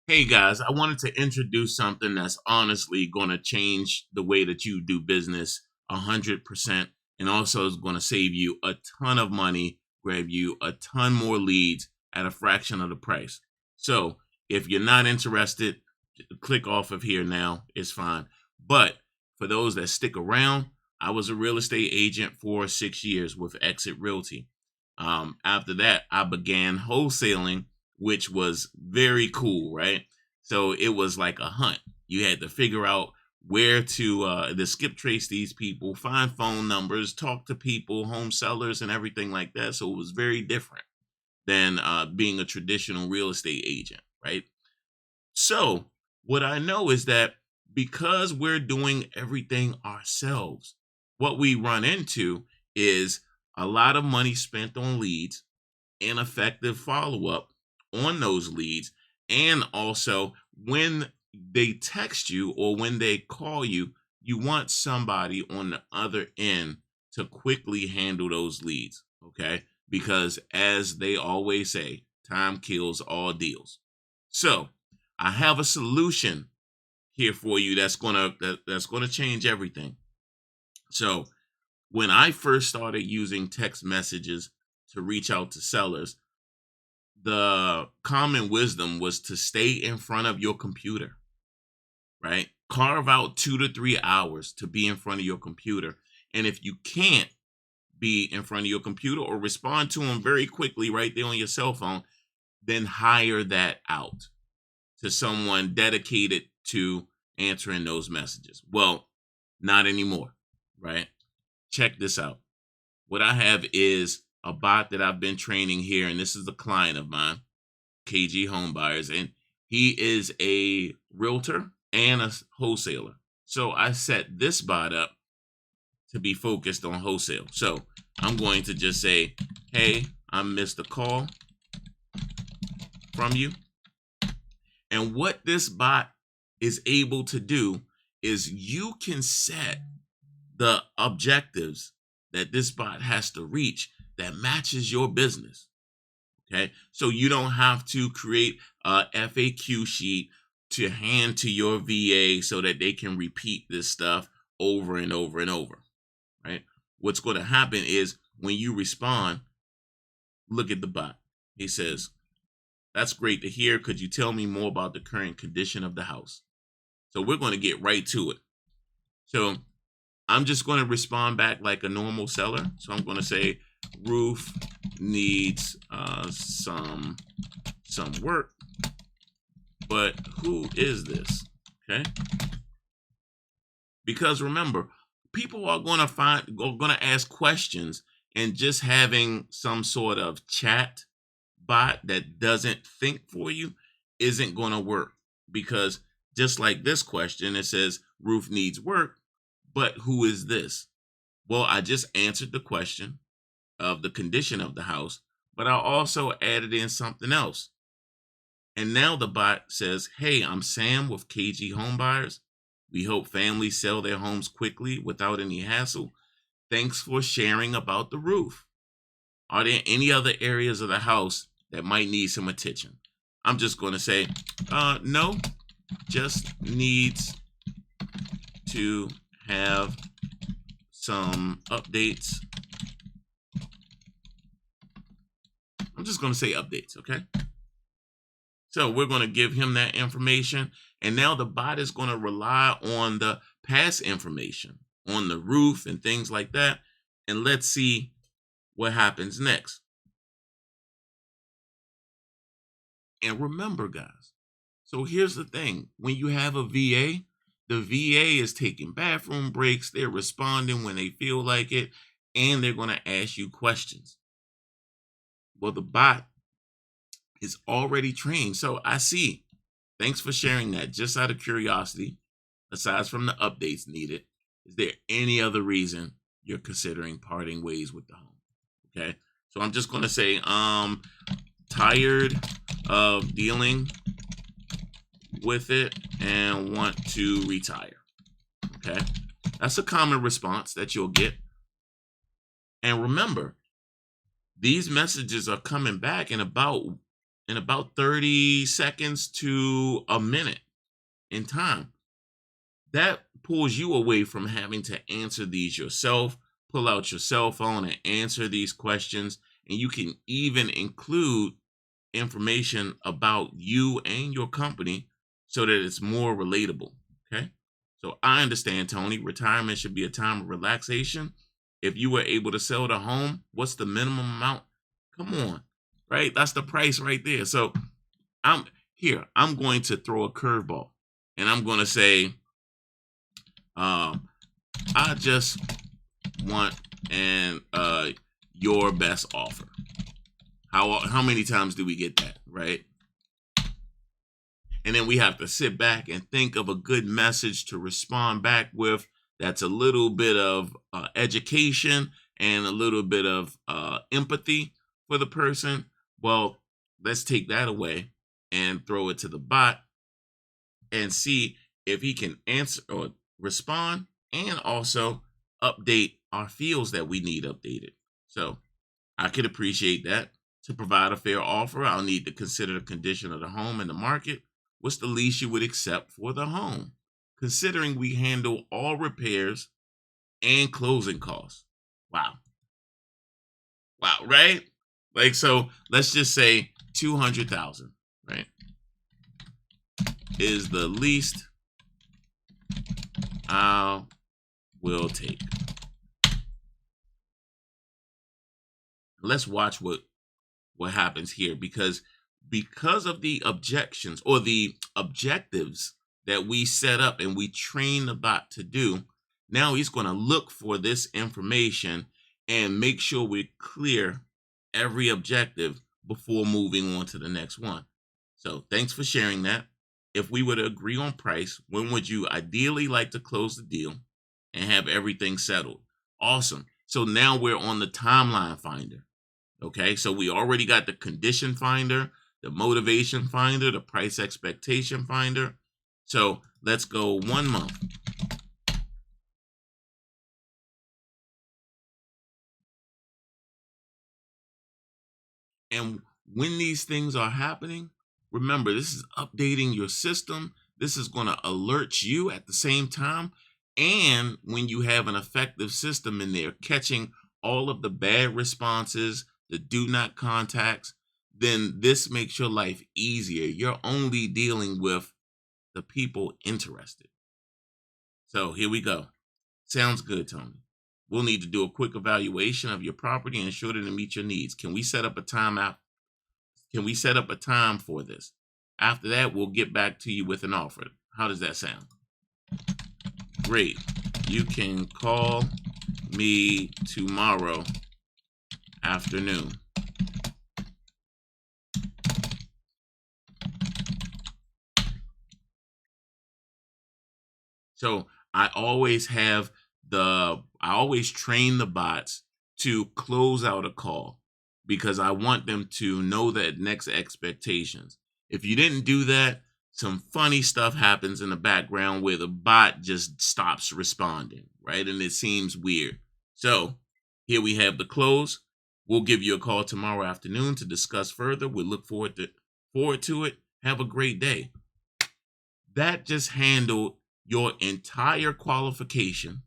Hey guys, I wanted to introduce something that's honestly going to change the way that you do business 100%, and also is going to save you a ton of money, grab you a ton more leads at a fraction of the price. So if you're not interested, click off of here now. It's fine. But for those that stick around, I was a real estate agent for 6 years with Exit Realty. After that, I began wholesaling, which was very cool, right? So it was like a hunt. You had to figure out where to skip trace these people, find phone numbers, talk to people, home sellers, and everything like that. So it was very different than being a traditional real estate agent, right? So what I know is that because we're doing everything ourselves, what we run into is a lot of money spent on leads, ineffective follow up on those leads, and also when they text you or when they call you, you want somebody on the other end to quickly handle those leads, okay? Because as they always say, time kills all deals. So I have a solution here for you that's gonna change everything. So when I first started using text messages to reach out to sellers, the common wisdom was to stay in front of your computer, right? Carve out 2 to 3 hours to be in front of your computer. And if you can't be in front of your computer or respond to them very quickly right there on your cell phone, then hire that out to someone dedicated to answering those messages. Well, not anymore, right? Check this out. What I have is a bot that I've been training here, and this is a client of mine, KG Homebuyers, and he is a realtor and a wholesaler. So I set this bot up to be focused on wholesale. So I'm going to just say, hey, I missed a call from you. And what this bot is able to do is you can set the objectives that this bot has to reach that matches your business. Okay. So you don't have to create a FAQ sheet to hand to your VA so that they can repeat this stuff over and over and over. Right. What's going to happen is when you respond, look at the bot. He says, that's great to hear. Could you tell me more about the current condition of the house? So we're going to get right to it. So I'm just going to respond back like a normal seller. So I'm going to say roof needs some work, but who is this? Okay. Because remember, people are going to ask questions, and just having some sort of chat bot that doesn't think for you isn't going to work, because just like this question, it says roof needs work, but who is this? Well, I just answered the question of the condition of the house, but I also added in something else. And now the bot says, hey, I'm Sam with KG Homebuyers. We help families sell their homes quickly without any hassle. Thanks for sharing about the roof. Are there any other areas of the house that might need some attention? I'm just going to say, no, just needs to have some updates. I'm just going to say updates, okay? So we're going to give him that information. And now the bot is going to rely on the past information on the roof and things like that. And let's see what happens next. And remember, guys, so here's the thing. When you have a VA, the VA is taking bathroom breaks. They're responding when they feel like it, and they're going to ask you questions. Well, the bot is already trained. So I see. Thanks for sharing that. Just out of curiosity, aside from the updates needed, is there any other reason you're considering parting ways with the home? Okay. So I'm just going to say, tired of dealing with it and want to retire. Okay. That's a common response that you'll get. And remember, these messages are coming back in about in about 30 seconds to a minute in time. That pulls you away from having to answer these yourself, pull out your cell phone and answer these questions. And you can even include information about you and your company so that it's more relatable. Okay. So I understand, Tony, retirement should be a time of relaxation. If you were able to sell the home, what's the minimum amount? Come on. Right? That's the price right there. So I'm going to throw a curveball and I'm going to say, I just want your best offer. How many times do we get that, right? And then we have to sit back and think of a good message to respond back with that's a little bit of education and a little bit of empathy for the person. Well, let's take that away and throw it to the bot and see if he can answer or respond and also update our fields that we need updated. So I could appreciate that. To provide a fair offer, I'll need to consider the condition of the home and the market. What's the least you would accept for the home? Considering we handle all repairs and closing costs. Wow. Wow, right? Like, so let's just say 200,000, right? Is the least I will take. Let's watch what happens here because of the objections or the objectives that we set up and we train the bot to do. Now he's going to look for this information and make sure we clear every objective before moving on to the next one. So thanks for sharing that. If we were to agree on price, when would you ideally like to close the deal and have everything settled? Awesome. So now we're on the timeline finder. Okay, so we already got the condition finder, the motivation finder, the price expectation finder. So let's go 1 month. And when these things are happening, remember, this is updating your system. This is going to alert you at the same time. And when you have an effective system in there, catching all of the bad responses, the do not contacts, then this makes your life easier. You're only dealing with the people interested. So here we go. Sounds good, Tony. We'll need to do a quick evaluation of your property and ensure that it meets your needs. Can we set up a time for this? After that, we'll get back to you with an offer. How does that sound? Great. You can call me tomorrow afternoon. So I always train the bots to close out a call because I want them to know that next expectations. If you didn't do that, some funny stuff happens in the background where the bot just stops responding, right? And it seems weird. So here we have the close. We'll give you a call tomorrow afternoon to discuss further. We look forward to it. Have a great day. That just handled your entire qualification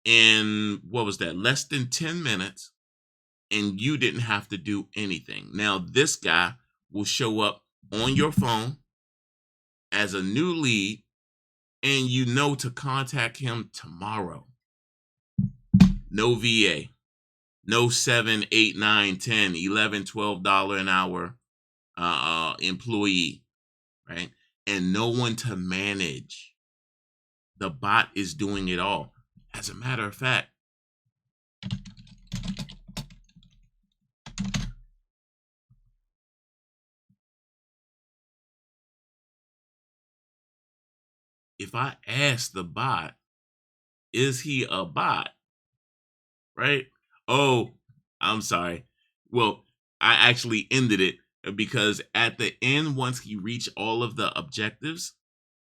in, what was that, less than 10 minutes, and you didn't have to do anything. Now, this guy will show up on your phone as a new lead, and you know to contact him tomorrow. No VA. No $7, $8, $9, $10, $11, $12 an hour employee, right? And no one to manage. The bot is doing it all. As a matter of fact, if I ask the bot, is he a bot? Right? Oh, I'm sorry. Well, I actually ended it because at the end, once he reached all of the objectives,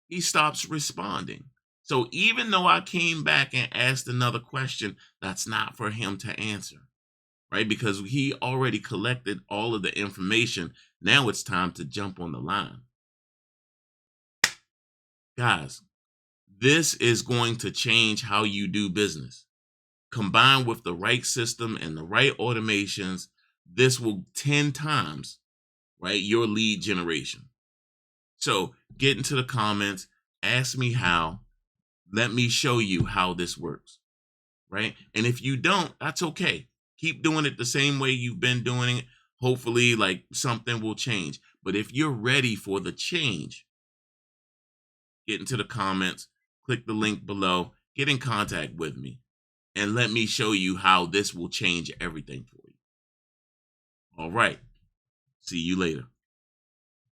he stops responding. So even though I came back and asked another question, that's not for him to answer. right? Because he already collected all of the information. Now it's time to jump on the line. Guys, this is going to change how you do business. Combined with the right system and the right automations, this will 10 times, right, your lead generation. So get into the comments, ask me how, let me show you how this works, right? And if you don't, that's okay. Keep doing it the same way you've been doing it. Hopefully, like, something will change. But if you're ready for the change, get into the comments, click the link below, get in contact with me, and let me show you how this will change everything for you. All right. See you later.